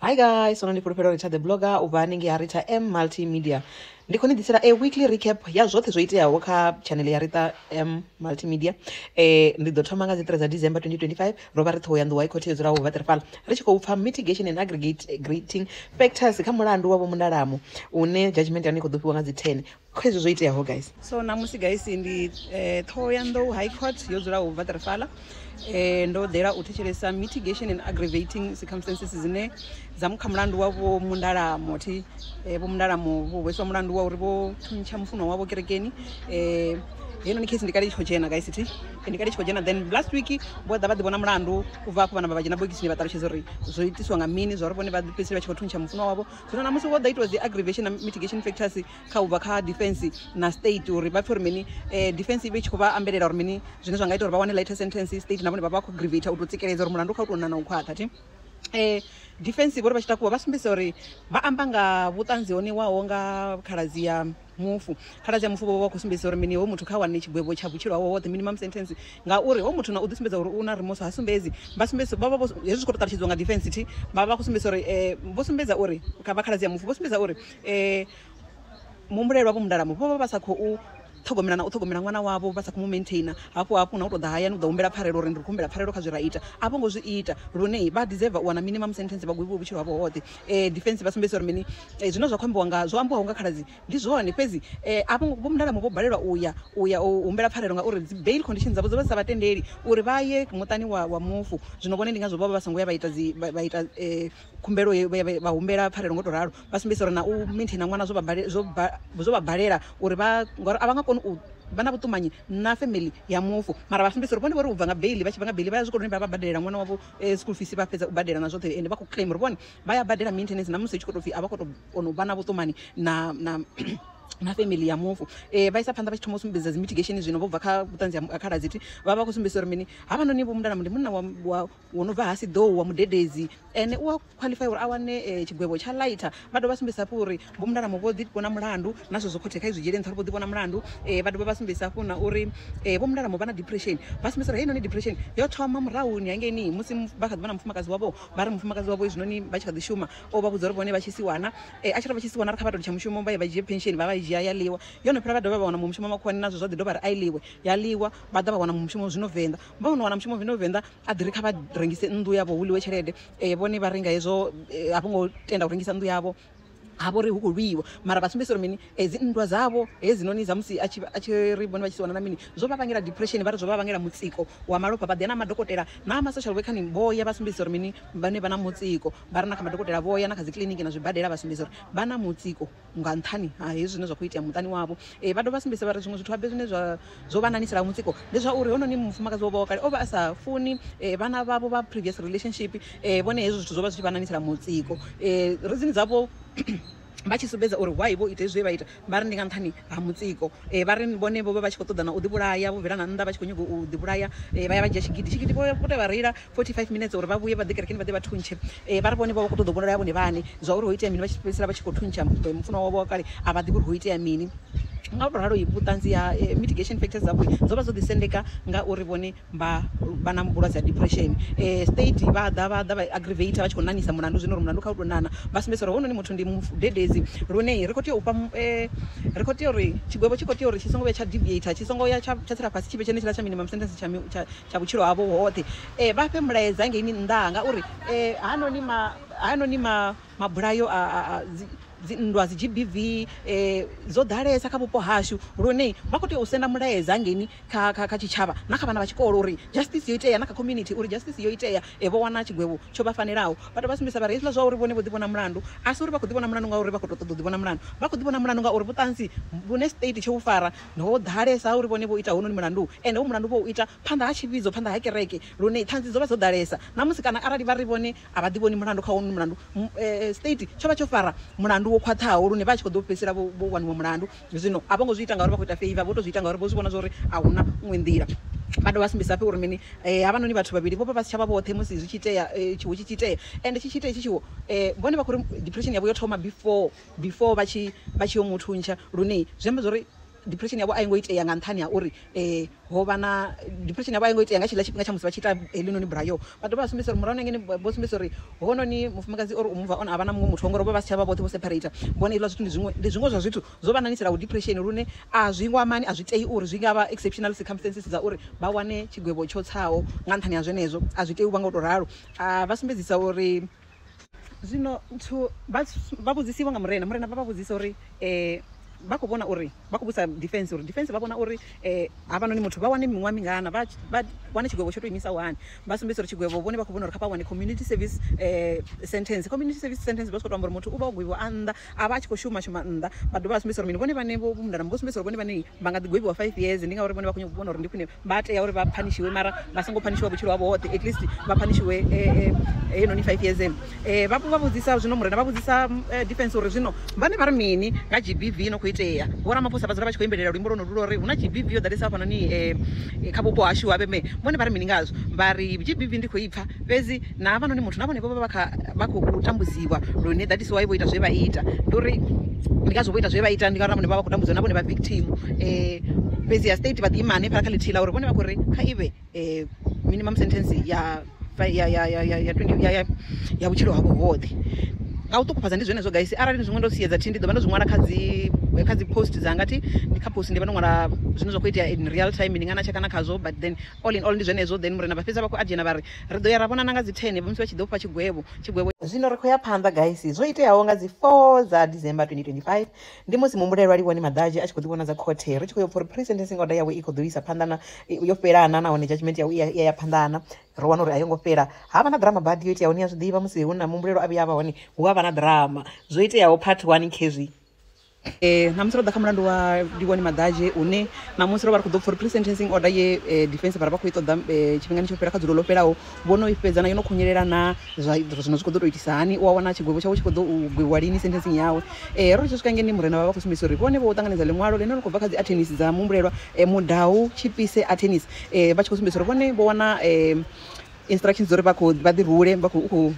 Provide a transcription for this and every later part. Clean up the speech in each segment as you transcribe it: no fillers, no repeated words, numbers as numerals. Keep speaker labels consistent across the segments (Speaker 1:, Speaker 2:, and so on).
Speaker 1: Hi guys, sonani fulufhelo ri the blogger ubva hanengei ha Rita M Multimedia. Ndi khou ni ḓisela a weekly recap ya zwoṱhe zwo iteaho kha channel ya Rita M Multimedia. Ndi ḓo thoma nga dzi 3 dza December 2025 ro vha ri ṱhoho ya nḓuwa i khothe yo dzulaho Waterfall ri tshi khou pfa mitigation and aggregating factors kha mulandu wa vho Mundalamo une judgment ya hone i khou ḓo fhiwa nga dzi 10 kha izwo zwo iteaho guys. So namusi guys ndi ṱhoho ya nḓuwa High Court yo dzulaho Waterfall. Ndo ḓela u thetshelesa mitigation and aggravating circumstances dzine dza mukha mulandu wa vho Mundalamo thi vho Mundalamo vho hweswa mulandu wa uri vho thuntsha mufuno wavho kerekeni. Heno ni case ndikali tshi khojena guys thi ndikali tshi khojena then last week vho ḓa vha ḓi vhona mulandu u bva afho vhana vha dzhena bogisi vha ṱalutshedza uri zwo itiswa nga mini zwa uri vhone vha ḓipfesela vha tshi khou thuntsha mufuno wavho. Zwino namusi vho ḓa itiwa dzi aggravation na mitigation factors kha u bva kha defense na state uri vha pfhe uri mini defense i tshi khou vha ambelela uri mini zwine zwa nga ita uri vha wane lighter sentence state na vhone vha vha khou aggravate u tou tsikeledza uri mulandu kha u tou na u khwaṱha thi. Defense vho ri vha tshi takuwa vha sumbedza uri vha amba nga vhuṱanzi ho ṋewaho nga khaladzi ya mufu. Khaladzi ya mufu vho vha khou sumbedza uri mini ho muthu kha wane tshigwevho tsha vhutshilo hawe hoṱhe minimum sentence ngauri ho muthu na u ḓisumbedza uri u na remorse ha sumbedzi vha sumbedza vha vha hezwi zwi khou ṱalutshedziwa nga defense thi vha vha khou sumbedza uri vho sumbedza uri kha vha khaladzi ya mufu vho sumbedza uri muhumbulelwa vho Mundalamo vho vha vha sa khou ṱhogomela na u ṱhogomela ṅwana wavho vha sa khou mu maintainer hafho na u tou ḓa hayani u ḓa humbela pfarelo uri ndi khou humbela pfarelo kha zwi ra ita a vho ngo zwi ita lune vha deserve u wana minimum sentence vha gwevhiwa vhutshilo havho hoṱhe. Defense vha sumbedza uri mini zwine zwa khou ambiwa nga zwo ambiwaho nga khaladzi ndi zwone fhedzi a vho Mundalamo vho balelwa uya u humbela pfarelo ngauri dzi bail conditions dzavho dzo vha sa vhatendeli uri vha ye muṱani wa mufu. Zwino vhone ndi ngazwo vha vha songo ya vha ita khumbelo vha humbela pfarelo ngo to ralo vha sumbedza uri na u maintainer ṅwana zwo vha balela uri ngori a vha nga koni vha na vhuṱumanyi na family ya mufu mara vha sumbedza uri vhone vhori u bva nga bail vha tshi bva nga bail vha ya zwikoloni vha badelela ṅwana wavho school fees vha fhedza u badela na zwoṱhe ende vha khou claim uri vhone vha ya badela maintenance na musi i tshi khou tou pfhi a vha khou tou vha na vhuṱumanyi na family ya mufu. Vha isa phanḓa vha tshi thoma u sumbedza dzi mitigation zwino vho bva kha vhuṱanzi ha khaladzi thi vha vha khou sumbedza uri mini havhanoni vho Mundalamo ndi munna wo no bva hasi ḓou wa mudededzi ene u a qualify uri a wane tshigwevho tsha lighter. Vha dovha vha sumbedza hafhu uri vho Mundalamo vho ḓi vhona mulandu na zwo khothe kha izwi dzhele nṱha uri vho ḓi vhona mulandu. Vha dovha vha sumbedza hafhu na uri vho Mundalamo vha na depression vha sumbedza uri heinoni depression yo thoma murahuni hangeni musi vha kha ḓi vha na mufumakadzi wavho vha ri mufumakadzi wavho zwinoni vha tshi kha ḓi shuma o vha vhudza uri vhone vha tshi siwana a tshi ri vha tshi siwana ri kha vha tou tsha mushumo vha ye vha dzhie pension vha vha i dzhia ya ḽiwa yono phela vha dovha vha wana mushumo makhwani nazwo zwa ḓi dovha ri a ḽiwe ya ḽiwa vha ḓa vha wana mushumo zwino Venḓa vha wana mushumo zwino Venḓa a ḓi ri kha vha rengise nnḓu yavho hu ḽiwe tshelede vhone vha renga hezwo a vho ngo tenda u rengisa nnḓu yavho ha vho ri hu khou lwiwa mara vha sumbedza uri mini dzi nndwa dzavho hedzinoni dza musi a tshi ri vhone vha tshi siwana na mini zwo vha vhangela depression vha ri zwo vha vhangela mutsiko wa malofha vha ḓi na madokotela na ma-social worker ni vho ya vha sumbedza uri mini vhane vha na mutsiko vha ri na kha madokotela vho ya na kha dzi kiliniki na zwibadela vha sumbedza uri vha na mutsiko nga nṱhani ha hezwi zwine zwa khou itea muṱani wavho. Vha dovha vha sumbedza vha ri zwiṅwe zwithu habe zwine zwo vha nanisela mutsiko ndi zwa uri hononi mufumakadzi wavho kale o vha a sa funi vhana vhavho vha previous relationship vhone hezwo zwithu zwo vha zwi tshi vha nanisela mutsiko reason dzavho vha tshi sumbedza uri why vho ite zwe vha ita vha ri ndi nga nṱhani ha mutsiko. Vha ri vhone vho vha vha tshi khou ṱoḓa na u ḓivhulaya vho bvela na nnḓa vha tshi khou nyaga u ḓivhulaya vha ya vha dzhia tshigidi vho tea vha reila 45 minutes uri vha vhuye vha ḓe kerekeni vha ḓe vha thuntshe vha ri vhone vho vha khou ṱoḓa u vhulaya vhone vhane zwa uri ho itea mini vha tshi fhedzisela vha tshi khou thuntsha mufuno wavho kale a vha ḓivhi uri ho itea mini nga u tou ralo vhuṱanzi ha mitigation factors dzavho dzo vha dzo ḓisendeka ngauri vhone vha na vhulwadze ha depression. State vha ḓa vha aggravate vha tshi khou nanisa mulandu zwino uri mulandu kha u tou nana vha sumbedza uri hononi muthu ndi mudededzi lune ri khou tea u fha ri khou tea uri tshigwevho tshi khou tea uri tshi songo vhuya tsha deviator tshi songo ya tsha tsira fhasi tshi vhe tshenetshiḽa tsha minimum sentence tsha vhutshilo havho hoṱhe. Vha fhe mulaedza hangeini nnḓa ngauri hanoni mabulayo a dzi nndwa dzi GBV dzo ḓalesa kha vhupo hashu lune vha khou tea u senda mulaedza hangeni kha tshitshavha na kha vhana vha tshikolo uri justice yo itea na kha community uri justice yo itea vho wana tshigwevho tsho vha fanelaho. Vha dovha vha sumbedza vha ri hezwiḽa zwa uri vhone vho ḓi vhona mulandu a si uri vha khou ḓi vhona mulandu ngauri vha khou tou ṱoḓa u ḓi vhona mulandu vha khou ḓi vhona mulandu ngauri vhuṱanzi vhune state tsho vhu fara ho ḓalesa uri vhone vho ita hononi mulandu ende ho mulandu vho ita phanḓa ha tshivhidzo phanḓa ha kereke lune ṱhanzi dzo vha dzo ḓalesa na musi kana arali vha ri vhone a vha ḓi vhoni mulandu kha hononi mulandu state tsho vha tsho fara mulandu wo khwaṱhaho lune vha tshi khou ḓo fhedzisela vho waniwa mulandu zwino a vho ngo zwi ita ngauri vha khou ita favor vho to zwi ita ngauri vho zwi vhona zwa uri a hu na ṅwe nḓila. Vha dovha vha sumbedza hafhu uri mini havhanoni vhathu vhavhili vho vha vha si tsha vha vhoṱhe musi zwi tshi itea tshiwo tshi itea ende tshi itea tshiwo vhone vha khou ri depression yavho yo thoma before vha tshi yo muthuntsha lune zwi amba zwa uri depression yavho a i ngo itea nga nṱhani ha uri ho vha na depression yavho a i ngo itea nga tshiḽa tshifhinga tsha musi vha tshi ita heḽinoni brayo vha dovha vha sumbedzisa uri murahu nangeni vho sumbedzisa uri hononi mufumakadzi uri u move on a vha na muṅwe muthu ngori vho vha si tsha vha vhoṱhe vho separate vhone iḽa zwithu ndi zwiṅwe zwa zwithu zwo vha nanisela u depression lune a zwi ngwamani a zwi tei uri zwi nga vha exceptional circumstances dza uri vha wane tshigwevho tsho tsaho nga nṱhani ha zwenezwo a zwi tei u vha nga u to ralo vha sumbedzisa uri zwino vha vhudzisiwa nga murena vha vha vhudzisa uri vha khou vhona uri vha khou vhusa defense vha vhona uri havhanoni muthu vha wane miṅwaha mingana vha wane tshigwevho tsho to imisa wani vha sumbedzisa uri tshigwevho vhone vha khou vhona uri kha vha wane community service sentence vha khou to amba uri muthu u vha o gwiwa a nnḓa a vha a tshi khou shuma nnḓa vha dovha vha sumbedzisa uri mini vhone vhane vho mundana vho sumbedzisa uri vhone vhane vha nga ḓi gweviwa 5 years ndi ngauri vhone vha khou vhona uri ndi khwine vha tea uri vha phanishiwe mara vha songo phanishiwa vhutshilo havho hoṱhe at least vha phanishiwe heinoni 5 years vha vhudzisa zwino murena vha vhudzisa defense uri zwino vhane vha ri mini nga GBV no khou itea vho ramaphosa vha dzula vha tshi khou imbelela luimbo lwo no lulo uri hu na GBV yo ḓalesa hafhanoni kha vhupo hashu havheme vhone vha ri mini ngazwo vha ri GBV ndi khou ipfa fhedzi na havhanoni muthu na vhone vho vha khou tambudziwa lune that is why vho ita zwe vha ita ndi uri ndi ngazwo vho ita zwe vha ita ndi ngauri na vhone vha khou tambudziwa na vhone vha victim fhedzi ya state vha ḓi imane phala kha ḽithihi ḽa uri vhone vha khou ri kha ive minimum sentence ya vhutshilo havho hoṱhe nga u ṱukhufhadza ndi zwenezwo guys arali ni zwiṅwe ndo siedza thi ndi ḓo vha ndo zwi ṅwala kha dzi post dzanga thi ndi kha post ndi vha ndo ṅwala zwine zwa khou itea in real time ndi nga na tshekana khazwo but then all in all ndi zwenezwo then murena vha fhedza vha khou adzhena vha ri ri ḓo ya ra vhona na nga dzi 10 musi vha tshi ḓo fha tshigwevho zwino ri khou ya phanḓa guys zwo iteaho nga dzi 4 dza December 2025 ndi musi muhumbulelwa Liwoni Madadzhi a tshi khou ḓi vhona dza khothe ri tshi khou ya for pre-sentencing order yawe i khou ḓo isa phanḓa yo fhelana nahone judgment yawe ya phanḓana ro wana uri a yo ngo fhela havha na drama badi yo iteaho ni ya zwiḓivha musi hu na muhumbulelo a vhuya vha hone hu avha na drama zwo iteaho part 1 khezwi namusi ro ḓa kha mulandu wa Liwoni Madadzhi une namusi ro vha ri khou ḓo for pre-sentencing order ye defense vha khou i ṱoḓa tshifhingani tsho fhela kha dzulo ḽo fhelaho vhono i fhedza na yo no khunyelela zwino zwi khou ḓo to itisa hani u a wana tshigwevho tshawe tshi khou ḓo u gwiwa lini sentencing yawe ro tshi swika ngeni murena vha khou sumbedzisa uri vhone vho ṱanganedza ḽiṅwalo ḽine ḽi khou bva kha dzi attorneys dza muhumbulelwa Mudau Tshipise attorneys vha tshi khou sumbedzisa uri vhone vho wana instructions uri vha ḓi rule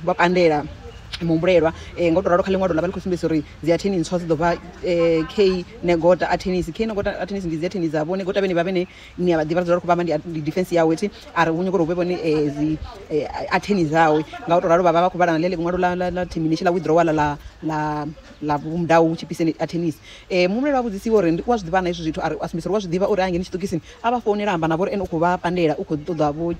Speaker 1: vha pandela muhumbulelwa nga u to ralo kha ḽiṅwalo ḽa vha ḽi khou sumbedzisa uri dzi atheni ntswa dzi ḓo vha K Negota attorneys ndi dzi atheni dzavho Negota vhene vha vhene ni a vha ḓivha dzula ri khou vha ndi defense yawe thi a ri hu nyoko uri hu vhe vhone dzi atheni zawe nga u to ralo vha vha khou vhala na ḽeḽi ṅwalo ḽa termination ḽa withdrawal la Mudau Tshipise attorneys muhumbulelwa vha vhudzisiwa uri u a zwi ḓivha na izwo zwithu a sumbedzisa uri u a zwi ḓivha uri a ngeni tshiṱokisini a vha founela amba navho uri ene u khou vha pandela u khou ṱoḓa vho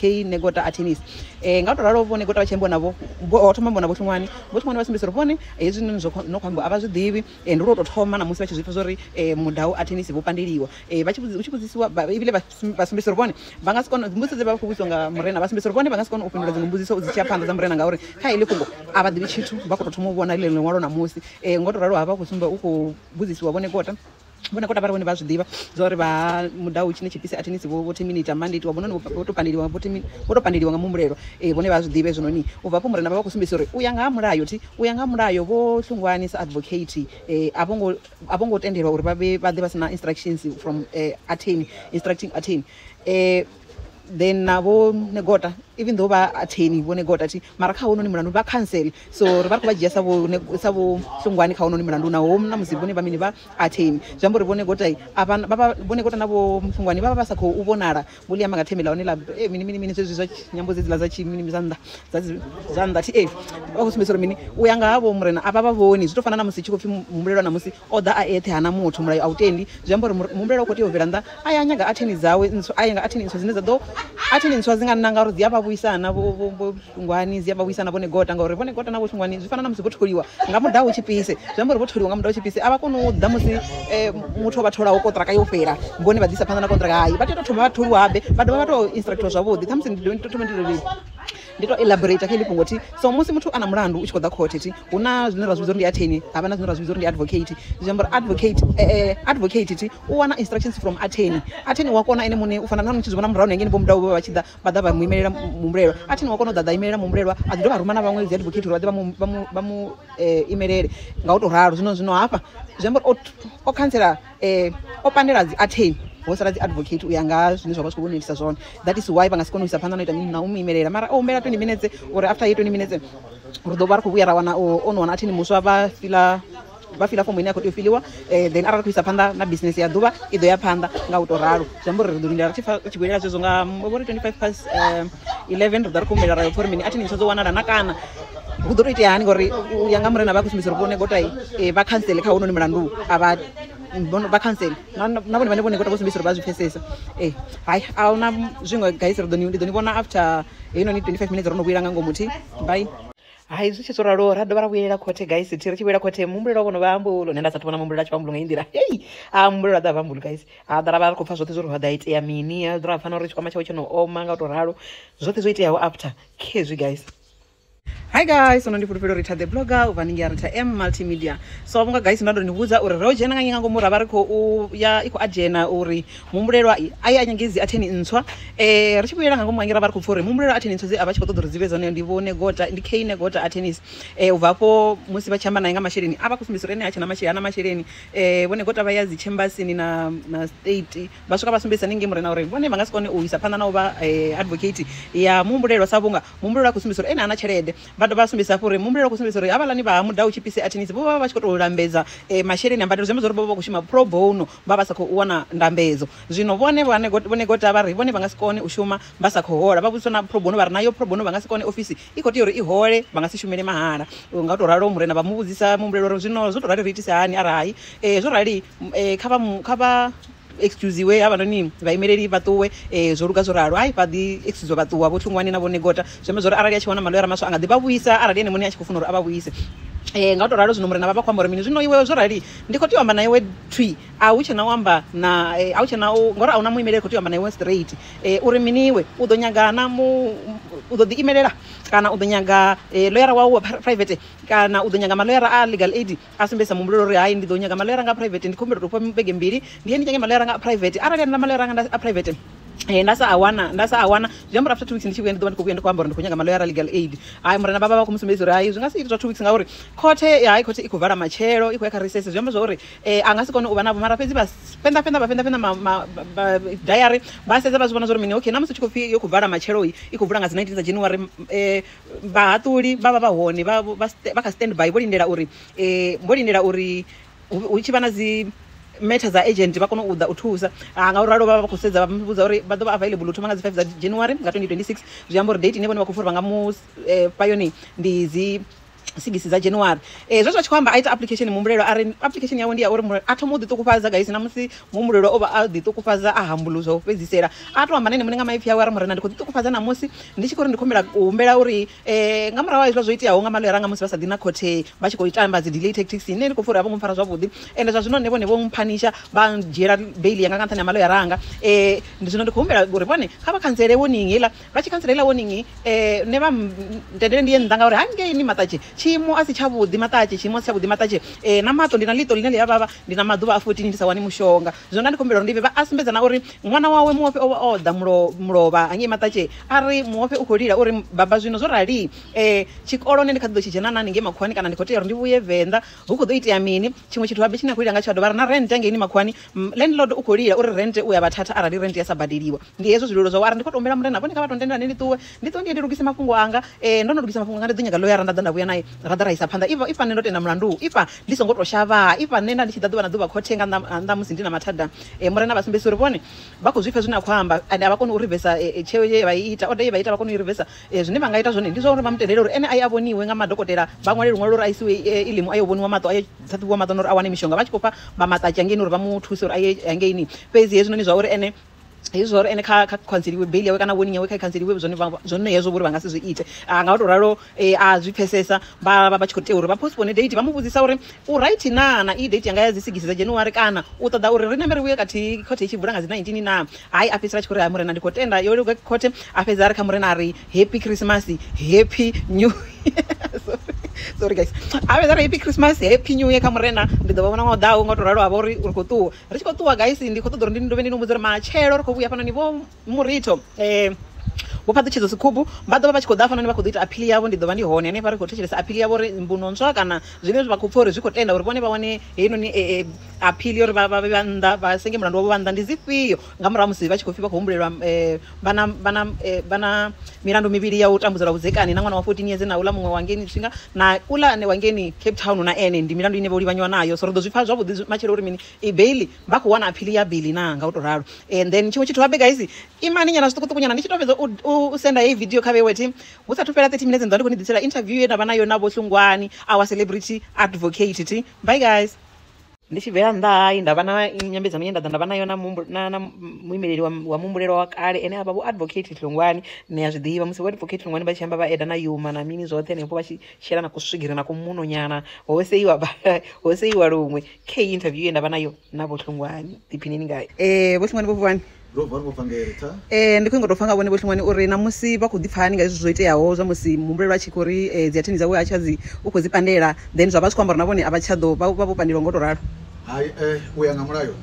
Speaker 1: K Negota attorneys nga u to ralo vho Negota vha tshi ambiwa navho o thoma mbona vho Thungwani vha sumbedzisa uri vhone hezwi zwine no khou ambiwa a vha zwi ḓivhi ndi ro to thoma na musi vha tshi zwi pfa zwa uri Mudau attorneys vho pandeliwa vha tshi vhudzisiwa ibile vha sumbedzisa uri vhone vha nga si kone mbudziso dze vha khou vhudziswa nga murena vha sumbedzisa uri vhone vha nga si kone u fhindula dziṅwe mbudziso dzi tshi ya phanḓa dza murena ngauri kha heḽi fhungo a vha ḓivhi tshithu vha khou to thoma u vhona ḽeḽi ṅwalo namusi ngo to ralo ha vha khou sumba u khou vhudzisiwa vhone Kota vhone Kota vha ri vhone vha zwi ḓivha zwa uri vha Mudau tshine Tshipise attorneys vho terminate mandate wa vhone vho to pandeliwa nga muhumbulelwa vhone vha zwi ḓivha hezwo noni u bva pho murena vha khou sumbedzisa uri u ya nga ha mulayo vho Thungwani sa advocate a vho ngo tendelwa uri vha ḓe vha sina instructions from instructing attorney then navho Negota even though vha attorney vho Negota thi mara kha hononi mulandu vha cancel so ri vha khou vha dzhia sa vho Thungwani kha hononi mulandu naho na musi vhone vha mini vha attorney zwi amba uri vho Negota vho Negota na vho Thungwani vha vha sa khou vhonala vho liamba nga themela hone la mini zwezwi zwa nyambo dzedzi dza tshimini za nnḓa thi vha khou sumbedzisa uri mini u ya nga havho murena a vha vha vhoni zwi to fana na musi tshi khou pfi muhumbulelwa na musi o ḓa a eṱhe hana muthu mulayo a u tendi zwi amba uri muhumbulelwa u khou tea u bvela nnḓa a ya nyaga attorney dzawe a ya nga attorney ntswa dzine dza ḓo attorney ntswa dzi nga nanga uri dzi a vha vhuisana vho Thungwani dzi a vha vhuisana vho Negota ngauri vho Negota na vho Thungwani zwi fana na musi vho tholiwa nga Mudau Tshipise zwi amba uri vho tholiwa nga Mudau Tshipise a vha koni u ḓa musi muthu o vha tholaho kontraka yo fhela vhone vha ḓisa phanḓa na kontraka hayi vha tea u thoma vha tholiwa habe vha dovha vha to instructor zwavhuḓi ṱhamusi ndi to elaborate kha fhungo thi so musi muthu ana mulandu u tshi khou ḓa court thi hu na zwine ra zwi vhidza uri ndi attorney havha na zwine ra zwi vhidza uri ndi advocate zwi amba uri advocate thi u wana instructions from attorney wa kona ene muṋe u fana na muthu zwona murahu na ngeni vho Mudau vha tshi ḓa vha ḓa vha mu imelela muhumbulelwa attorney wa kona u ḓa imelela muhumbulelwa a ḓi dovha ruma na vhaṅwe dzi advocate uri vha mu imelele nga u to ralo zwino hafha zwi amba uri o cancela o pandela dzi attorney ho sala dzi advocate u ya nga zwine zwa vha zwi khou vhonelisa zwone that is why vha nga si kone u isa phanḓa na ita mini na u mu imelela mara o humela 20 minutes uri after 20 minutes ri ḓo vha ri khou vhuya ra wana o no wana attorney muswa vha fila vha fila fomo ine ya khou tea u filiwa then arali khou isa phanḓa na business ya ḓuvha i ḓo ya phanḓa nga u tou ralo zwi amba uri ri ḓo lindela ri tshi goelela zwezwo nga vhori 25 past 11 ri ḓo ri khou humbela ra pfha uri mini attendance dzo wanala na kana hu ḓo tou itea hani ngori u ya nga murena vha khou sumbedza uri vhone gotai vha cancel kha hononi mulandu a vha cancel na vhone vhane vhone gota vho sumbedza uri vha zwi pfhesesa hayi a huna zwiṅwe guys ndi ḓo ni vhona after heinoni 25 minutes ro no vhuyela nga ngomu thi bye hayi zwi tshi dzo ralo ra dovha ra vhuyelela khothe guys thi ri tshi vhuyela khothe muhumbulelo wa vhono vha ambulo nṋe nda sathu vhona muhumbulelo a tshi vha ambulo nga i nḓila hei muhumbulelo a ḓa vha ambulo guys ḓa ra vha ri khou pfha zwoṱhe zwo ri ha ḓa itea mini ḓo ra pfha na uri tshikwama tshawe tsho no oma nga u tou ralo zwoṱhe zwo iteaho after khezwi guys. Hi guys, so ndifulufhela uri the blogger uvaningi arita M multimedia. So vhunga guys ndo ni vhudza uri ro dzhena nga nyanga ngomu ra vha ri khou ya iko adzhena uri muhumbulelwa ai anyangezi atheni ntswa ri tshi vhuyela nga ngomu nga ra vha ri khou pfha uri muhumbulelwa atheni ntswa dzi a vha tshi khou ṱoḓa uri dzi vhe dzone ndi vhone gota ndi Kane gota athenis ubva hafho musi vha tshi amba naye nga masheleni a vha khou sumbedza uri ene a tshena masheleni ana masheleni vhone gota vha ya dzi chambasini na state vha swika vha sumbedza ninge murena uri vhone vha nga si kone u isa phanḓa na u vha advocate ya muhumbulelwa sa vhunga muhumbulelwa a khou sumbedza uri ene ana tshelede vha dovha sumbedza uri muhumbulelo khou sumbedza uri havhaḽani vha muda u tshipise athenis vho vha tshi khou tou lambedza masheleni a mbadelo zwi amba zwa uri vho vha khou shuma pro bono vha vha sa khou wana ndambedzo zwino vhone gota vha ri vhone vha nga si kone u shuma vha sa khou hola vha vhudziswa na pro bono vha ri nayo pro bono vha nga si kone ofisi i khou tea uri i hole vha nga si shumele mahala nga u tou ralo murena vha mu vhudzisa muhumbulelo uri zwino zwo tou rali ri itise hani arali zwo rali kha vha excuse we havhanoni vhaimeleli vha ṱuwe zwo luga zwo ralo hayi vha ḓi excuse vha ṱuwa vho thungwani na vhone gota zwi amba zwa uri arali a tshi wana maḽoyara maswa a nga ḓi vha vhuisa arali ene muṋe a tshi khou funa uri a vha vhuise nga u tou ralo zwino murena vha vha khou amba uri mini zwino iwe zwo rali ndi khou tea u amba na iwe twi a hu tshena u amba na a hu tshena ngori a hu na muimeleli khou tea u amba na iwe straight uri mini iwe u ḓo nyaga na u ḓo ḓi imelela kana u ḓo nyaga lawyer wawu wa private kana u ḓo nyaga maḽoyara a legal aid a sumbedza muhumbulelo uri hayi ndi ḓo nyaga maḽoyara nga private ndi khumbela tou fha vhege mbili ndi ye ndi nyange maḽoyara nga private arali ndi na maḽoyara anga a private nda sa a wana zwi amba after 2 weeks ndi tshi vhuya ndi ḓo vha ndi khou vhuya ndi khou amba uri ndi khou nyaga maḽoyara legal aid hayi murena vha vha khou musumbedza uri hayi zwi nga si ite zwa 2 weeks ngauri khothe hayi khothe i khou vala matshelo i khou ya kha recess zwi amba zwa uri a nga si kone u vha navho mara fhedzi vha fenda diary vha sedza vha zwi vhona zwa uri mini okay na musi tshi khou pfhi yo khou vala matshelo i khou vula nga dzi 19 dza January vhahaṱuli vha vha hone vha kha stand by vho lindela uri hu tshi vha na dzi matter za agent vha kone u ḓa u thusa nga uralo vha vha khou sedza vha muvhudza uri vha ḓo vha available u thoma nga dzi 5 dza January nga 2026 zwi amba uri date ine vhone vha khou fura vha nga mu fha yone ndi dzi 6 dza January zwezwo a tshi khou amba a ita application muhumbulelo ari application yawe ndi ya uri a thoma u ḓiṱukufhadza guys na musi muhumbulelo o vha a ḓiṱukufhadza a hambuluza u fhedzisela a tou amba na ene muṋe nga maipfi yawe ari murena ndi khou ḓiṱukufhadza na musi ndi tshi khou uri ndi khou humbela uri nga murahu ha izwo zwo iteaho nga maḽoyara nga musi vha sa ḓi na khothe vha tshi khou tamba dzi delay tactics ine ndi khou pfha uri a vho ngo mpfara zwavhuḓi ende zwa zwino nne vhone vho mphanisha vha dzhiela bail yanga nga nṱhani ha maḽoyara anga ndi zwino ndi khou humbela uri vhone kha vha khantsele warning heiḽa vha tshi khantsela heiḽa warning ne vha ntendele ndi ye nnḓa ngauri hangei ni maṱatshe tshiimo a si tshavhuḓi maṱatshe tshiimo a si tshavhuḓi maṱatshe na maṱo ndi na ḽiṱo ḽine ḽi a vhavha ndi na maḓuvha a 14 ndi sa wani mushonga zwino nda ndi khou humbela uri ndi vhe a sumbedza na uri ṅwana wawe muofhe o vha o ḓa mulovha hangei maṱatshe a ri muofhe u khou lila uri baba zwino zwo rali tshikoloni ndi kha ḓi ḓo tshi dzhena nani ngei makhuwani kana ndi khou tea uri ndi vhuye venḓa hu khou ḓo itea mini tshiṅwe tshithu habe tshine a khou lila nga tsha dovha ri na rent angeini makhuwani landlord u khou lila uri rent u ya vhathatha arali rent ya sa badeliwa ndi hezwo zwililo zwa ari ndi khou tombela murena vhone kha vha tou ndendani ndi ṱuwe ndi ndi lugise mafhungo anga ndo no lugisa mafhungo anga ndi ḓo nyaga lawyer nda ḓa nda vhuya naye ra ḓa ra isa phanḓa ifa nne ndo tenda mulandu ifa ndi songo tou shavha ifa nne nda ndi tshi ḓa ḓuvha na ḓuvha khothe nga nnḓa musi ndi na mathada murena vha sumbedza uri vhone vha khou zwi pfha zwine a khou amba ende a vha koni u rivesa tsheo ye vha i ita order ye vha ita vha koni u i rivesa zwine vha nga ita zwone ndi zwa uri vha mutendele uri ene a vhoniwe nga madokotela vha ṅwale luṅwalo uri a isiwe ilimu a yo vhoniwa maṱo a yo ṱhaṱhuvhiwa maṱo na uri a wane mishonga vha tshi khou fha vha maṱatshi angeini uri vha mu thuse uri a ye hangeini fhedzi hezwinoni zwa uri ene hezwi uri ene kha khanseliwe bail yawe kana warning yawe kha khanseliwe zwone hezwo uri vha nga si zwi ite nga u tou ralo a zwi pfhesesa vha tshi khou tea uri vha postpone date vha mu vhudzisa uri u right na i date yanga ya dzi 6 dza January kana u ṱoḓa uri rine ri vhuye khathihi khothe i tshi vula nga dzi 19 na hayi a fhedzisela a tshi khou ri hayi murena ndi khou tenda yo luga khothe a fhedza ri kha murena a ri happy Christmas happy new sorry guys a fhedza ri happy Christmas happy new year kha murena ndi ḓo vha vhona nga u ḓaho nga u tou ralo a vha uri ri khou ṱuwa ri tshi khou ṱuwa guys ndi khou ṱoḓa uri ndi dovhe ndi ni vhudza uri matshelo ri khou vhuya fhano ni vho murito vho phaṱutshedza sikhubu vha ḓo vha vha tshi khou ḓa hafhanoni vha khou ḓo ita aphili yavho ndi ḓo vha ndi hone hanefha ri khou thetshelesa aphili yavho uri mbuno ntswa kana zwine vha khou pfha uri zwi khou tenda uri vhone vha wane heinoni aphili uri vha vhe vha nnḓa vha senge mulandu wavho vha nnḓa ndi dzifhio nga murahu musi vha tshi khou pfhi vha khou humbulelwa vha na milandu mivhili ya u tambudzela vhudzekani na ṅwana wa 14 years na ula muṅwe wa ngeni Tshifhinga na ula ane wa ngeni Cape Town na ene ndi milandu ine vho livhanywa nayo so ri ḓo zwi pfha zwavhuḓi matshelo uri mini bail vha khou wana aphili ya bail na nga u tou ralo and then tshiṅwe tshithu habe guys imani nyana zwiṱukuṱuku nyana ndi tshi tou fhedza u senda heyi video kha vhewe team hu sathu fhela 30 minutes ndo ndi khou ni ḓisela interview ye nda vha nayo na Vho Hlungwane our celebrity advocate team. Bye guys. Ndi tshi bvela nnḓa hayi nda vha na nyambedzano ye nda vha nayo na muimeleli wa muhumbulelo wa kale ene avha vho advocate Hlungwane ni a zwi ḓivha musi vho advocate Hlungwane vha tshi amba vha eda na yuma na mini zwoṱhe henefho vha tshi shela na kuswigiri na kumuno nyana ho seiwa luṅwe khe interview ye nda vha nayo na Vho Hlungwane diphinini ngayo Vho Hlungwane vho vuwani ndi khou ngo tou pfa nga vhone Vho Hlungwane uri na musi vha khou ḓipfha ni nga izwi zwo iteaho zwa musi muhumbulelwa a tshi khou ri dzi atheni dzawe a tsha u khou dzi pandela then zwa vha tshi khou amba uri na vhone a vha tsha ḓo vha vho pandelwa ngo tou ralo
Speaker 2: hayi u ya nga mulayo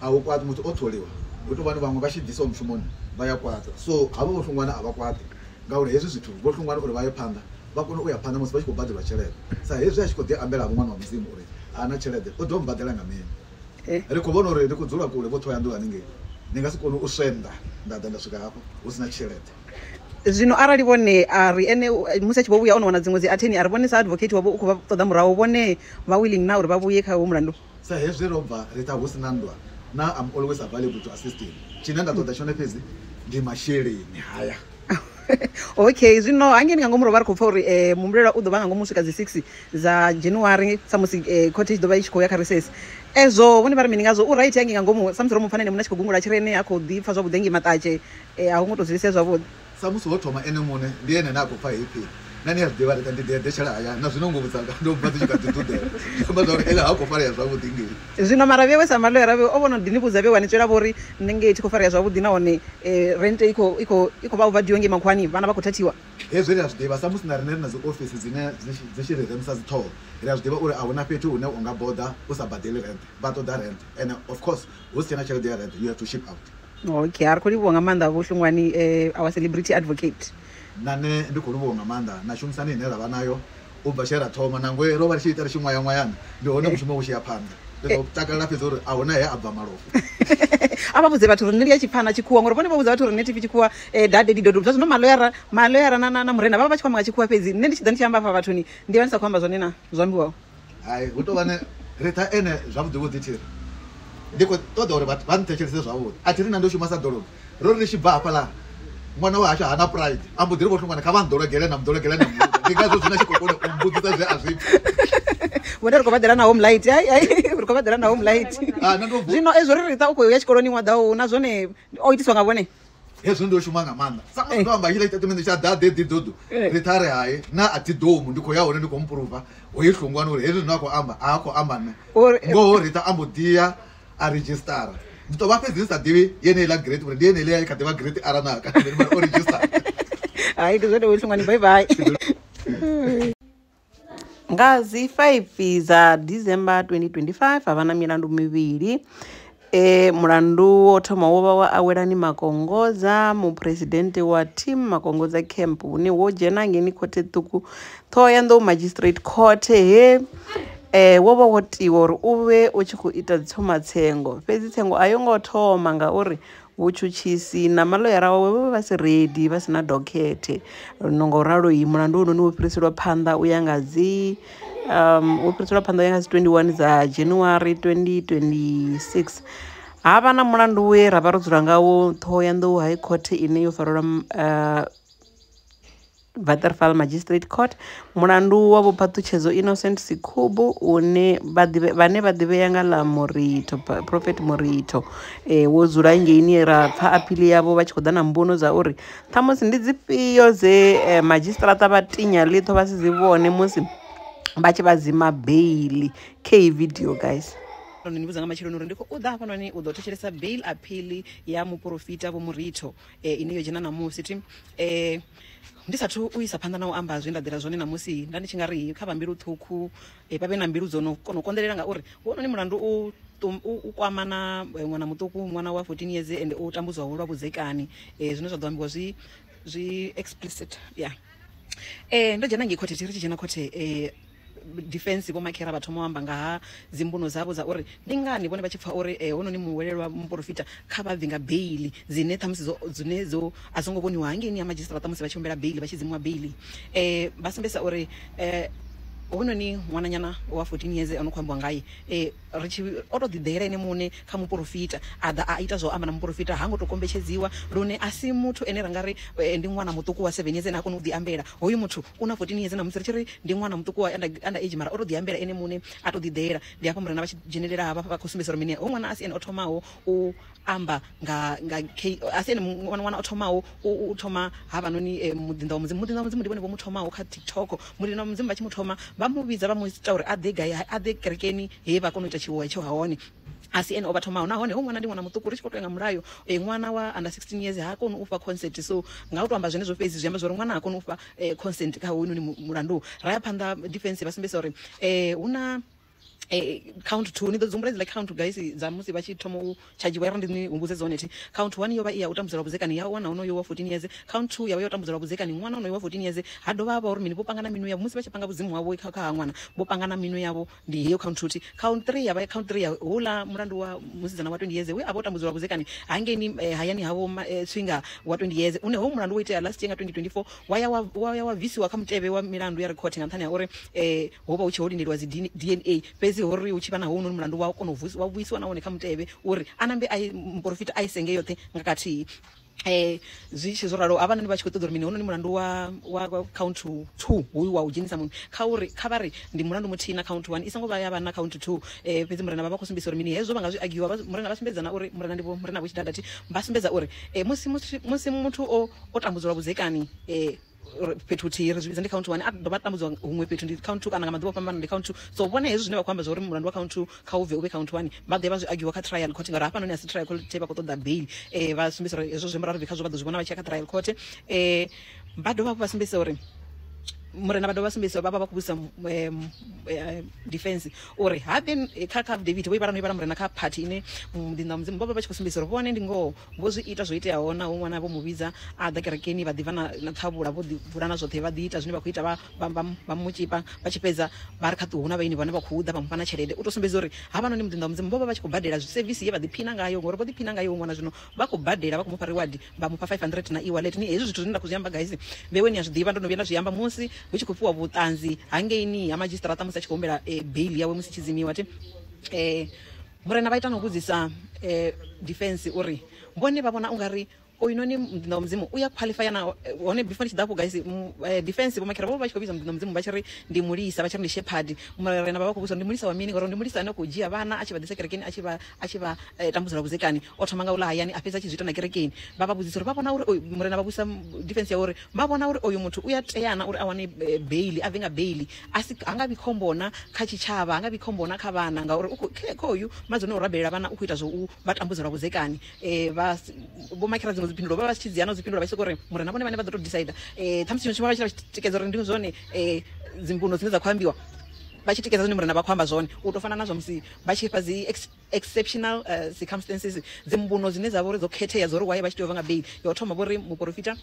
Speaker 2: a u kwati muthu o tholiwa hu tou vha vhaṅwe vha tshi ḓisa mushumoni vha ya kwata so havho Vho Hlungwane a vha kwati ngauri hezwi zwithu Vho Hlungwane uri vha ye phanḓa vha kone u ya phanḓa musi vha tshi khou badelwa tshelede sa hezwi a tshi khou ḓi ambela ṅwana wa mudzimu uri a na tshelede u ḓo mbadela nga mini ri khou vhona uri ri khou dzula kule vho Thohoyandou haningei ni nga si kone u swenda nda ḓa nda swika hafho hu sina tshelede
Speaker 1: zwino arali vhone ari ene musi a tshi vho vhuya ono wana dziṅwe dzi atheni ari vhone sa advocate wavho u khou vha ṱoḓa murahu vhone vha willing na uri vha vhuye kha wo mulandu
Speaker 2: sa hezwi ro bva ri ṱha hu sina nndwa na I'm always available to assist him tshine nda ṱoḓa tshone fhedzi ndi masheleni haya
Speaker 1: okay zwino hangeni nga ngomu ro vha ri khou pfha uri muhumbulelwa u ḓo vha nga ngomu swika dzi 6 dza January sa musi court i ḓo vha i tshi khou ya kha recess ezwo vhone vha ri mini ngazwo u right hangi nga ngomu sa musi ro mu pfanene muna tshi khou gungula tshirene a khou ḓi pfha zwavhuḓi engi maṱatshe a hu ngo tou zwilisea zwavhuḓi
Speaker 2: sa musi ho thoma ene muṋe ndi ene na a khou pfha heyi phini nani a zwi ḓivha reka ndi ḓeḓetshela haya na zwino nguvhudzanga ndo bva dzi tshi kha ḓi ṱuḓela amba zwa uri ene ha khou farea zwavhuḓi ngei
Speaker 1: zwino mara vhewe sa maloyara vhe o vhona ḓi ni vhudza vhe wani tswela vho uri nenge tshi khou farea zwavhuḓi nahone rente i khou vha overdue ngei mankhwani vhana vha khou thathiwa
Speaker 2: hezwi ri a zwi ḓivha sa musi na rine ri na dzi ofisi dzine dzi tshi ri remisa dzi ṱhoho ri a zwi ḓivha uri a hu na fhethu hune u nga boda u sa badeli rent vha ṱoḓa rent and of course hu si tshena tshelede ya rent you have to ship out
Speaker 1: okay ari khou livhuwa nga maanḓa Vho Hlungwane our celebrity advocate
Speaker 2: nane ndi khou livhuwa nga maanḓa na shumisani ine ra vha nayo u bva tshe ra thoma nangwe ro vha ri tshi ita ri tshi ṅwayaṅwayana ndi hone mushumo u tshi ya phanḓa ndi ḓo takalela fhedza uri a hu na he a bva malofha
Speaker 1: a vha vhudze vhathu uri ndi ya tshipfana tshikhuwa ngori vhone vha vhudza vhathu uri nne TV tshikhuwa dade didodo zwa zwino maloyara na murena vha vha tshi khou amba nga tshikhuwa fhedzi nne ndi tshi ḓa ndi tshi amba afha vhathuni ndi vha ndi sa khou amba zwone na zwoambiwaho
Speaker 2: hayi hu tou vhane ri ṱha ene zwavhuḓi vhuḓi thiri ndi khou ṱoḓa uri vha nthetshelese zwavhuḓi a thi ri na ndo shuma sa ḓolobe ro ri tshi bva hafhaḽa ṅwana wa hashu hana pride a mbo ḓi ri Vho Hlungwane kha vha nḓolegele na mḓolegele na mbuḓa ndi ngazwo zwine a tshi khou kona u mbudzisa zwe a zwi pfha
Speaker 1: vhone ri khou badela na home light ri khou badela na home light zwino ezwo ri ri ṱa u khou ya tshikoloni ṅwaḓaho na zwone o itiswa nga vhone
Speaker 2: hezwi ndo shuma nga maanḓa sa musi ndo amba tshila tshitatimende tsha dade didodo ri ṱha ri hayi na a thi domu ndi khou ya hone ndi khou mpuruva ho yi Hlungwane uri hezwi zwino a khou amba a khou amba nne ngoho ri ṱa a mbo ḓiya a registara ndi tou vha fhedzi ndi sa ḓivhi yeneiḽa great uri ndi yeneiḽi ya kha ḓivha great aranaka o registara
Speaker 1: hayi ndi zwone Vho Hlungwane bye bye nga dzi 5 dza December 2025 havha na milandu mivhili mulandu wo thoma wo vha wa Awelani Makongoza muphuresidennde wa team Makongoza camp hune wo dzhena ngeni khothe ṱhukhu Thohoyandou magistrate court he wo vha wo tiwa uri u vhe u tshi khou ita dzithomatsengo fhedzi tsengo a yo ngo thoma ngauri vhutshutshisi na maloyara wawe vha si ready vha sina dokhethe no ngo ralo yi mulandu wono ni wo fhiriselwa phanḓa u ya nga dzi wo fhiriselwa phanḓa u ya nga dzi 21 dza January 2026 havha na mulandu we ra vha ro dzula ngawo Thohoyandou high court ine yo farelwa Waterfall Magistrate Court mulandu wa vhuphaṱhutshedzo Innocent Sikhubu une vhane vha ḓivhea nga ḽa Morito Prophet Morito wo dzula ngeini ra pfha aphili yavho vha tshi khou ḓa na mbuno dza uri ṱhamusi ndi dzifhio dze magistrata vha tinya ḽiṱho vha si dzi vhone musi vha tshi vha dzima bail key video guys ni vhudza nga matshelo uri ndi khou ḓa hafhanoni u ḓo thetshelesa bail appeal ya muprofita Vho Morito ine yo dzhena namusi tim ndi sathu u isa phanḓa na u amba zwe nda ḓira zwone namusi nda ndi tshi nga ri kha vha mbilu ṱhukhu vha vhe na mbilu dzo no kona u konḓelela ngauri wononi mulandu u kwama na ṅwana muṱuku ṅwana wa 14 years and u tambudzwa lwa vhudzekani zwine zwa ḓo ambiwa zwi explicit ndo dzhena ngei khothe ri tshi dzhena khothe defense vho makhera vha thoma u amba nga ha dzimbuno dzavho dza uri ndi ngani vhone vha tshi pfa uri hononi muhwelelwa muprofita kha vha bve nga beili dzine ṱhamusi dzine dzo a songo vhoniwa hangeini ya madzhisiṱara ṱhamusi vha tshi humbela beili vha tshi dziṅwa beili vha sumbedzisa uri hononi ṅwananyana wa 14 years ano khou ambiwa ngaye ri tshi o to ḓiḓela ene muṋe kha muprofita a ḓa a ita zwo amba na muprofita ha ngo to kombetshedziwa lune a si muthu ene ra nga ri ndi ṅwana muṱuku wa 7 years ene a kona u ḓiambela hoyu muthu u na 14 years na musi ri tshi ri ndi ṅwana muṱuku wa under age mara o to ḓiambela ene muṋe a to ḓiḓela ndi hafho murena vha tshi dzhenelela havha vha khou sumbedza uri mini ho ṅwana a si ene o thomaho u amba nga a si ene ṅwana o thomaho u thoma havhanoni mudinda wa mudzimu ndi vhone vho mu thomaho kha TikTok mudinda wa mudzimu vha tshi mu thoma vha mu vhidza vha mu ita uri a ḓe gai a ḓe kerekeni he vha kona u ita tshiwo tsho hone a si ene o vha thomaho nahone ho ṅwana ndi ṅwana muṱuku ri tshi khou tou nga mulayo ṅwana wa under 16 years ha koni u fha consent so nga u to amba zwenezwo fhedzi zwi amba zwa uri ṅwana ha koni u fha consent kha hoyunoni mulandu ra ya phanḓa defense vha sumbedzisa uri hu na count 2 ni ḓo dzumbula dzi count guys dza musi vha tshi thoma u chargiwa ndi ni humbudze dzone thi count 1 yo vha iya u tambudzela vhudzekani ya wana honoyo wa 14 years count 2 ya vha yo tambudzela vhudzekani ṅwana honoyo wa 14 years ha dovha vha uri mini vho pangana minu yavho musi vha tshi panga vhudzimu wavho kha ṅwana vho pangana minu yavho ndi heyo count 2 count 3 ya vha count 3 ya hula mulandu wa musidzana wa 20 years we abo tambudzela vhudzekani hangeni hayani havo swinga wa 20 years une ho mulandu wo itea last year nga 2024 waya wa visiwa kha mutevhe wa milandu ya recording nga nthani ya uri ho vha u tshi ho lindeliwa dzi DNA fhedzi hori u tshi vha na hono mulandu wa kona u vhuisiwa nahone kha mutevhe uri anambe muprofita a isenge yoṱhe nga khathihi zwi tshi zwo ralo avhanoni vha tshi khou ṱoḓa uri mini hononi mulandu wa count 2 hoyu wa u dzhenisa muṅwe kha vha ri ndi mulandu muthihi na count 1 i songo vha ya vha na count 2 fhedzi murena vha vha khou sumbedzisa uri mini hezwo vha nga zwi agiwa murena vha sumbedza na uri murena ndivho murena vho tshidadathi vha sumbedza uri musi muthu o tambudzwa vhudzekani fhethu thihi ri zwi vhidza ndi count 1 a dovha tambudzwa huṅwe fhethu ndi count 2 kana nga maḓuvha o fhambana ndi count 2 so vhone hezwi zwine vha khou amba zwa uri mulandu wa count 2 kha u bve count 1 vha ḓe vha zwi agiwa kha trial court ngauri hafhanoni a si trial court vha khou ṱoḓa bail vha sumbedzisa uri hezwo zwiambaro ri kha zwo vha ḓo zwi vhona vha tshi ya kha trial court vha dovha hafhu vha sumbedzisa uri murena vha dovha sumbedzisa vha vha khou vhudzisa defense uri habe kha David vho ibara murena kha party ine mudinda mudzimu vha tshi khou sumbedzisa uri vhone ndi ngoho vho zwi ita zwo iteaho na hu ṅwana vho mu vhidza a ḓa kerekeni vha ḓivha na ṱhavhula vho ḓivhula na zwoṱhe vha ḓi ita zwine vha khou ita vha mu tsipa vha tshi fhedza vha ri kha ṱuhu na vhaini vhane vha khou ḓa vha mufha na tshelede u to sumbedza uri havhanoni mudinda mudzimu vho vha tshi khou badela service ye vha ḓiphina ngayo ngori vho ḓiphina ngayo ṅwana zwino vha khou badela vha khou mufha reward vha mufha 500 na e-wallet ni hezwi zwithu zwine nda khou zwi amba guys vhewe ni a zwi ḓivha ndo no vhuya nda zwi amba musi hu tshi khou fhiwa vhuṱanzi hangeini ha madzhisiṱaraṱa musi a tshi khou humbela bail yawe musi tshizimiwa ti murena vha ita no vhudzisa defense uri vhone vha vhona ungari oyinoni mudinda wa mudzimu uya qualify na hone before tshi dapo guys defense vho makhera vho vha tshi khou vhidza mudinda wa mudzimu vha tshi ri ndi mulisa vha tshi ri ndi shepherd murena vha khou vhudzwa ndi mulisa wa mini ngori ndi mulisa ane khou dzhia vhana a tshi vha ḓisa kerekeni a tshi vha tambudzela vhudzekani o thoma nga uḽa hayani a fhedza a tshi zwi ita na kerekeni vha vha vhudzisa uri vha vhona uri murena vha vhudzisa defense ya uri vha vhona uri oyu muthu uya teana uri a wane bail a venga bail anga bi khombona kha tshitshavha anga bi khombona kha vhana ngauri khoyu madzone o rabelela vhana u khou ita zwo vha tambudzela vhudzekani vho makhera dziṅwe dziphindulo vha vha tshi dziana dziphindulo vha tshi sokou ri murena vhone vhane vha ḓo to decide ṱhamusi tshiṅwe vha tshi tikedza uri ndi zwone dzimbuno dzine dza khou ambiwa vha tshi tikedza zwine murena vha khou amba zwone u to fana na zwa musi vha tshi fha dzi exceptional circumstances dzimbuno dzine dza vha uri dzo khethea dzo ri waye vha tshi tea u vha nga bail yo thoma vho ri muprofita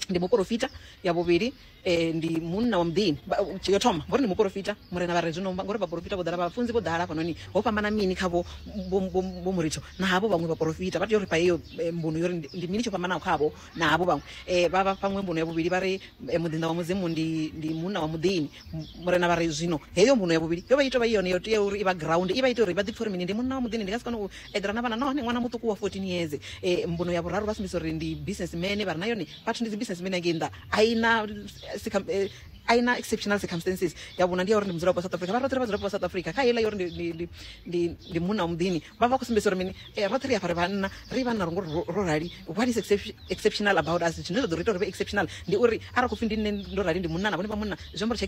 Speaker 1: ndi muprofita ya vhuvhili ndi munna wa muḓini yo thoma vho ri ndi muprofita murena vha re zwino ngori vhaprofita vho ḓala vhafunzi vho ḓala hafhanoni ho fhambana mini kha vho muricho na havho vhaṅwe vhaprofita vha tea uri pa iyo mbuno yo ri ndi mini tsho fhambanaho khavho na havho vhaṅwe vha vha fhaṅwe mbuno ya vhuvhili vha ri mudinda wa mudzimu ndi munna wa muḓini murena vha re zwino heyo mbuno ya vhuvhili yo vha ito vha yone yo tea uri i vha ground i vha ita uri vha ḓipfha uri mini ndi munna wa muḓini ndi nga si kone u eḓela na vhana nahone ṅwana muṱuku wa 14 years mbuno ya vhuraru vha sumbedzisa uri ndi businessman vha re na yone vhathu ndi businessman ngei nnḓa aina exceptional circumstances ya vhona ndi ya uri ndi mudzulapo wa South Africa vha roṱhe vha dzulapo wa South Africa kha ila uri ndi munna wa muḓini vha vha khou sumbedzisa uri mini roṱhe ri afha ri vhanna ri vha na rungo ro rali what is exceptional about us tshine zwa ḓo ri ita uri vhe exceptional ndi uri arali khou pfi ndi nne ndo rali ndi munna na vhone vha munna zwiambaro tsha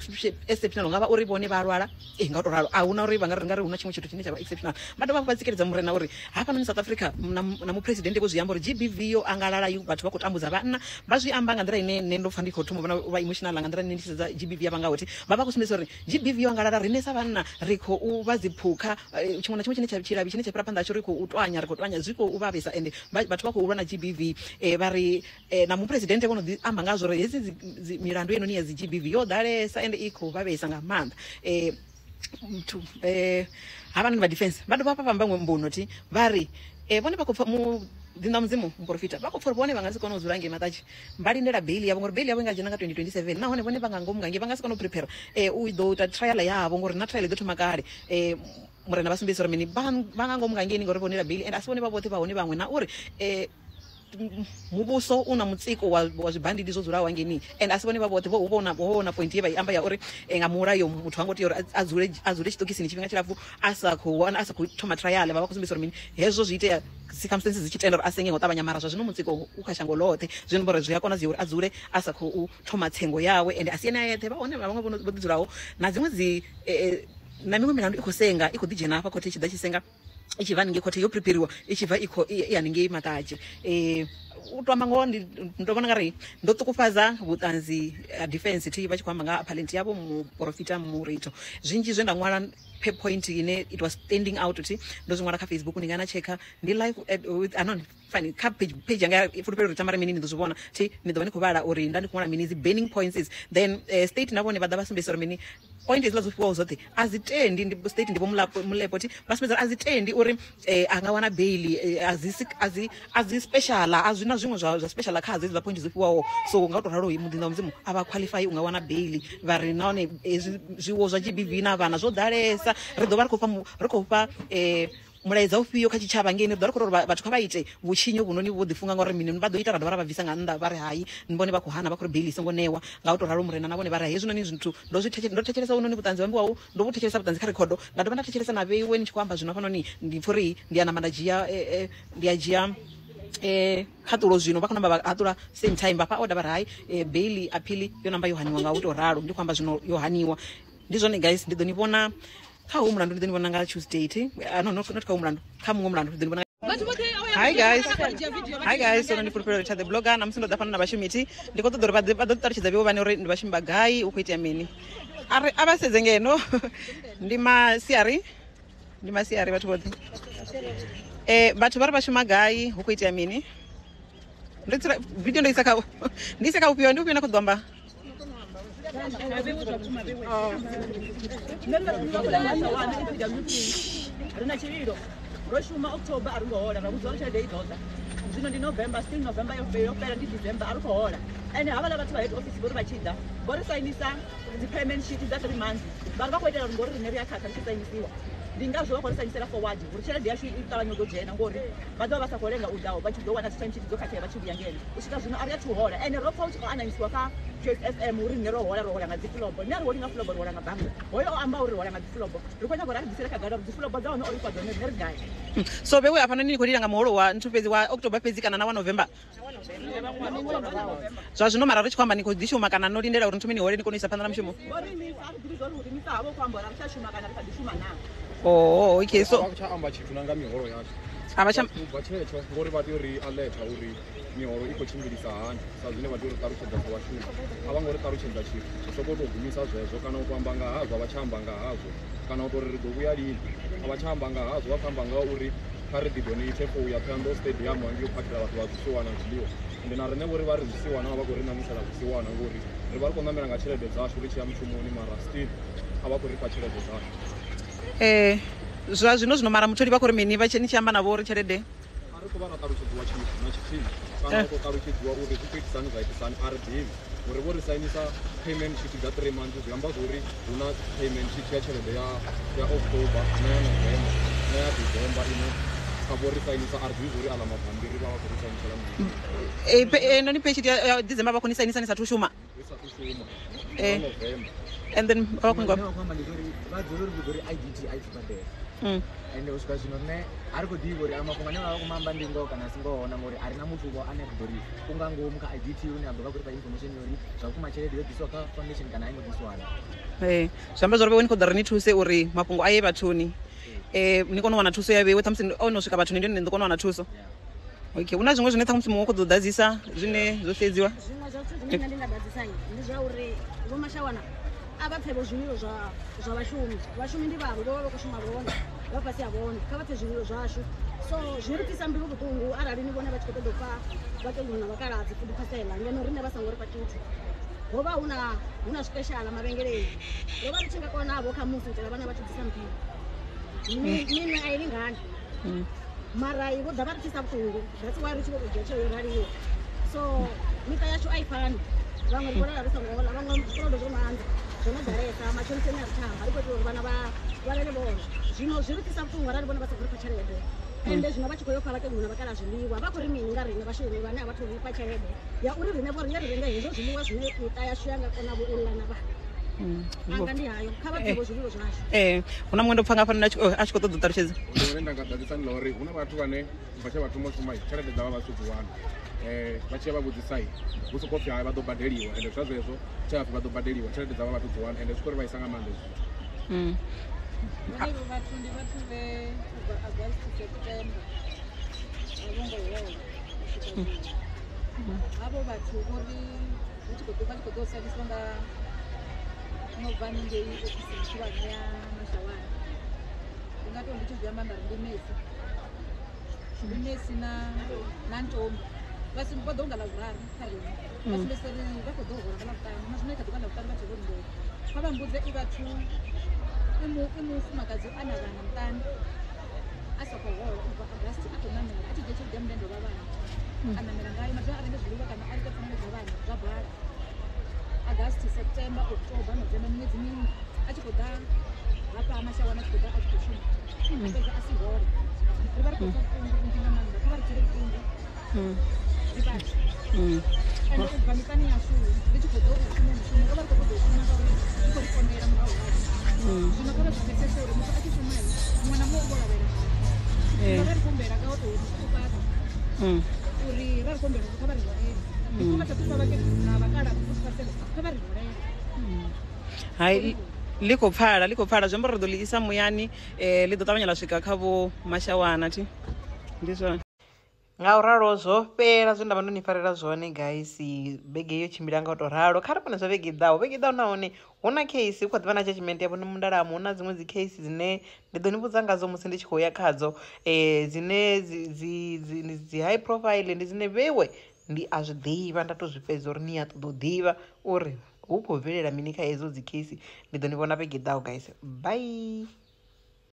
Speaker 1: exceptional nga vha uri vhone vha lwala nga u to ralo a huna uri vha nga ri huna tshiṅwe tshithu tshine tsha vha exceptional vha dovha vha tsikeledza murena uri hafhanoni South Africa na mupresidente vho zwiamba uri GBV yo angalala vhathu vha khou tambudza vhanna vha zwi amba nga nḓila ine nne ndo pfa ndi khou thoma vha emotional nga nḓila ine ndi sedza zwa GBV vha nga uthi vha vha kusumbedza uri GBV wanga lala rine sa vhanna ri khou vha dziphukha tshiṅwe na tshiṅwe tshine tsha tshilavhi tshine tsha fhira phanḓa tsho ri khou twanya ri khou twanya zwi khou vhavhesa ende vhathu vha khou lwa na GBV vha ri na mupresidente vho no ḓi amba ngazwo uri hedzi milandu yenoni ya dzi GBV yo ḓalesa ende i khou vhavhesa nga maanḓa muthu havanhu va defense vha dovha vha vhamba mbuno ti vha ri vhone vha khou pfa dinda mudzimu muprofita vha khou pfa vhone vha nga si kona u dzula ngei matachi vha lindela bail yavho ngori bail yavho i nga dzhena nga 2027 nahone vhone vha nga ngomu nga ngei vha nga si kona u prepare u ḓo ita trial yavho ngori na trial ḓo thoma kale murena vha sumbedzisa uri mini vha nga ngomu nga ngei ngori vhonela bail and asi vhone vha vhoṱhe vha hone vhaṅwe na uri muvhuso una mutsiko wa zwibandidi zwo dzulaho hangeni and asi vhone vha vhoṱhe vho vhona point ye vha i amba ya uri nga mulayo muthu ha ngo tea uri a dzule tshiṱokisini tshifhinga tshilapfu a sa khou thoma trial vha vha khou sumbedzisa uri mini hezwo zwi itea circumstances dzi tshi tenda uri a senge nga u ṱavhanya mara zwa zwino mutsiko u kha shango ḽoṱhe zwino bora zwi a konadzea uri a dzule a sa khou thoma tsengo yawe and a si ene a yeṱhe vha hone vhaṅwe vho ḓi dzulaho na dziṅwe na miṅwe milandu i khou senga i khou ḓi dzhena hafha khothe i tshi ḓa tshi senga i tshi bva haningei khothe yo prepariwa i tshi bva i haningei matachi u to amba ngoho ndo vhona nga ri ndo ṱukufhadza vhuṱanzi ha defense thi vha tshi khou amba nga appellant yavho muprofita Murito zwinzhi zwe nda ṅwala point ine it was standing out uthi ndo zwi ṅwala kha Facebook ndi nga na checka ndi live with anon fine kha page yanga fulufhelo ri tamara mini ndi ḓo zwi vhona thi ni ḓo vha ni khou vhala uri nda ndi khou ṅwala mini dzi burning points is then state na vhone vha ḓa vha sumbedzisa uri mini point izila zwo zoṱhe a zwi tendi ndi state ndi vho mulepo thi vha sumbedza a zwi tendi uri a nga wana bail a zwi special a zwi na zwiṅwe zwa special kha dzi point zwo fhiwaho so nga to ralo muḓinda mudzimu a vha qualify u nga wana bail vha ri nahone zwiwo zwa GBV na vhana zwo ḓalesa ri ḓo vha ri khou fha mulaedza ufhio kha tshitshavha ngeni ri ḓo ri khou uri vhathu kha vha ite vhutshinyo vhunoni vho ḓifunga ngauri mini vha ḓo ita ra dovha ra vha bvisa nga nnḓa vha ri hayi ni vhone vha khou hana vha khou ri bail i songo ṋewa nga u to ralo murena na vhone vha ri hezwinoni zwithu ndo thetshelesa unoni vhuṱanzi vhambiwaho ndo vhu thetshelesa vhuṱanzi kha rekhodo nda dovha nda thetshelesa na vheiwe ni tshi khou amba zwino hafhanoni ndi pfha uri ndi a nama nda dzhia khaṱulo zwino vha khou namba vha haṱula same time vha fha order vha ri hayi bail appeal yo namba yo haniwa nga u to ralo ndi khou amba zwino yo haniwa ndi zwone guys ndi ḓo ni vhona kha hu mulandu ndi ḓo ni vhona nga Tuesday no not kha hu mulandu kha muṅwe mulandu ndi ḓo ni vhona Hi guys, so ndi fulufhelo ri the blogger na musi ndo ḓa fhano na vhashumi ndi khou ṱoḓa uri vha ḓo ṱalutshedza vheiwe vhane uri ndi vhashumi vha gai u khou itea mini a vha sedze ngeno ndi masiari vhathu vhoṱhe vhathu vha ri vha shuma gai hu khou itea mini video ndo isa kha ufhio ndi ufhio na khou ḓo amba ro shuma October a ri ngo hola ra vhudzwa ri tshelede i ḓo ḓa zwino ndi November still November yo fhela ndi December a ri khou hola ene havhala vhathu vha head office vho ri vha tshi ḓa vho ri sainisa dzi payment sheet dza 3 months vha ri vha khou itela uri ngori rine ri a khakha ri tshi sainisiwa ndi ngazwo vha khou ri sainisela forward uri tshelede yashu i ṱavhanya u ḓo dzhena ngori vha ḓo vha sa khou lenga u ḓaho vha tshi ḓo wana dzi time sheet dzo khakhea vha tshi vhuya ngeno u swika zwino a ri a thu hola ene ro pfa u tshi khou ananyisiwa kha FM uri nne ro hola nga dzi fulobo nne a ri holi nga fulobo ri hola nga bannga hoyo o amba uri hola nga dzi fulobo ri khou nyanga uri a ri bvisele khagala uri dzi fulobo dza hone o ri fha dzone nne ri gai so vhewe afhanoni ni khou lila nga muholo wa nthu fhedzi wa October fhedzi kana na wa November zwa zwino mara ri tshi khou amba ni khou ḓi shuma kana no lindela uri nthu mini hole ni kone u isa phanḓa na mushumo oh okay so
Speaker 3: tsha amba tshithu na nga miholo yashu
Speaker 1: ava tsha
Speaker 3: ubva tshetsho ngori vha tea uri alert uri miholo i khou tshimbilisa hani sa zwine vha tea uri ṱalutshedza sa vhashumi a vha ngo ri ṱalutshedza tshithu soko tou gumisa zwezwo kana u amba nga hazwo vha tshi amba nga hazwo kana u tou ri ḓo vhuya lini a vha tshi amba nga hazwo vha khou amba nga uri kha ri ḓi donate for u ya Thohoyandou stadium hangei u phakhela vhathu vha zwisiwana na zwiḽiwa ende na riṋe vho ri vha ri zwisiwana vha khou ri ṋamisela zwisiwana ngori ri vha ri khou ṋamela nga tshelede dzashu ri tshi ya mushumoni mara still a vha khou ri fha tshelede dzashu
Speaker 1: zwa zwino mara mutholi vha khou ri mini vha ni tshi amba navho uri tshelede
Speaker 3: a ri khou vha na ṱalutshedziwa tshithu na tshithihi kana u khou ṱalutshedziwa uri zwi khou itisani zwa itisani a ri ḓivhi uri vho ri sainisa payment sheet dza 3 months zwi amba zwori hu na payment sheet ya tshelede ya October na ya November na ya December ine kha vho ri sainisa a ri ḓivhi uri aḽa mabambiri vha vha khou ri sainisela mini
Speaker 1: noni pay sheet ya December vha khou ni sainisa ni sathu shuma
Speaker 3: November
Speaker 1: and then vha khou ngwa
Speaker 4: vha dzula uri uri IDT a ithu badela ende u swika zwino nne a ri khou ḓivha uri mafhungo ane vha vha khou amba ndi ngoho kana a si ngoho na ngori a ri na muthu vho ane ri ḓo ri u nga ngomu kha IDT une a ḓo vha khou ri fha information yori zwa vhukuma tshelede yo ḓisiwa kha foundation kana a i ngo ḓisiwana
Speaker 1: zwi amba zwa uri vhewe ni khou ḓa ri ni thuse uri mafhungo a ye vhathuni ni kone u wana thuso ya vhewe ṱhamusi o no swika vhathuni ndi ḓo kona u wana thuso Okay, una zwiṅwe zwine ṱhamusi muṅwe khou ḓo ḓadzisa zwine zwo sedziwa?
Speaker 5: Zwiṅwe zwa zwithu zwine nṋe ndi nga ḓadzisa ndi zwa uri vho Mashawana a vha pfhe vho zwililo zwa vhashumi ndi vhavho vho vha khou shuma vhone vha fhasi ha vhone kha vha pfhe zwililo zwashu. So zwi ri fhisa mbilu vhuṱungu arali ni vhone vha tshi khou ṱoḓa u fha vhakegulu na vhakaladzi food parcel ngeno riṋe vha songo ri fha tshithu. Ho vha hu na special mavhengeleni ro vha ri tshi nga konavho kha musi u itela vhana vha tshi ḓisa mphiyo miṅwe a i lingani mara vho ḓa vha ri tshisa vhuṱungu that's why ri tshi vho tou dzhia tsheo yo raliho. So miṱa yashu a i fani vhaṅwe ri vhonala ri songo ḽa vhaṅwe zwikolodo zwo no anza zwo no ḓalesa matshoniseni a ri thamba ri khou itela uri vhana vha lele vhone. Zwino zwi ri ḓisa vhuṱungu arali vhone vha sa khou ri fha tshelede ende zwino vha tshi khou yo fha vhakegulu na vhakala zwiḽiwa vha khou ri mini nga riṋe vhashumi vhane a vha thu ri fha tshelede ya uri riṋe vho riṋe ri renge hezwo zwiḽiwa zwine miṱa yashu ya nga konavho u ḽa na vhana. Anga ndi hayo kha vha ḓivhe zwililo zwashu.
Speaker 1: Hu na muṅwe ndo pfha nga hafhanoni a tshi khou ṱoḓa u ṱalutshedza.
Speaker 3: Zwine nda nga ḓadzisa ndi ḽa uri hu na vhathu vhane vha tshe vha thoma u shuma tshelede dzavha vha dzi wana vha tshi ya vha vhudzisa hu sokou pfhi vha ḓo badeliwa ende zwa zwezwo tshe vha pfhi vha ḓo badeliwa tshelede dzavha vha dzi wana ende zwi khou ri vhaisa nga maanḓa hezwo.
Speaker 6: Vhathu ndi vhathu vhe ubva August to September a vho ngo hola havho vhathu uri vha tshi khou ḓo saliswa nga no bva haningei ofisini khulwane ya Mashawana ndi nga tou ndi tshi zwi amba nda ri ndi nesi na ntombi vha ḓo nga ḽavhuraru kha riṋe vha sumbedzisa uri vha khou ḓo hola nga ḽavhuṱanu na zwino kha ḓuvha ḽavhuṱanu vha tshi vho lindela kha vha mbudze i vhathu i mufumakadzi a na vhana muṱani a sa khou hola ubva August a khou ṋamela a tshi dzhia tshelede ya mundende wa vhana a ṋamela ngayo maḓuvha a renge zwiḽiwa kana a ri pfanelo dza vhana zwa bala August September October November miṅwedzi mingi a tshi khou ḓa hafha Mashawana a tshi khou ḓa a tshi khou shuma fhedza a si hole ri vha ri khou pfa vhuṱungu vhunzhi nga maanḓa kha vha ri dzhiele vhuṱungu ri vhathu ende ubva miṱani yashu ri tshi khou ḓo u shuma mushumo ro vha ri khou ṱoḓa u shuma ngauri ri khou ri konela murahu hayo zwino kha vha zwi pfesese uri muthu a tshi shuma muṅwe na muṅwe u vho lavhelela ri vha ri khou humbela nga o tou fhaṱa uri ra ri khou humbela uri kha vha ri holele ndi vha tsha vhakegulu na vhakala kha vha ri holele.
Speaker 1: Hai ḽi khou pfhala zwi amba ri ḓo ḽi isa muyani ḽi ḓo ṱavhanya ḽa swika kha vho Mashawana thi ndi zwone. Nga u ralo zwo fhela zwe nda vha ndo ni farela zwone guys bege yo tshimbila nga u tou ralo kha ri vhone zwa vhege ḓaho nahone hu na case hu kha ḓivha na judgment ya vhone mundalamo hu na dziṅwe dzi case dzine ndi ḓo ni vhudza ngadzo musi ndi tshi khou ya khadzo dzine dzi high profile ndi dzine vhewe ndi a zwi ḓivha nda tou zwi fhedza uri ni a ṱoḓa u ḓivha uri hu khou bvelela mini kha hedzo dzi case ndi ḓo ni vhona vhege ḓaho guys bye.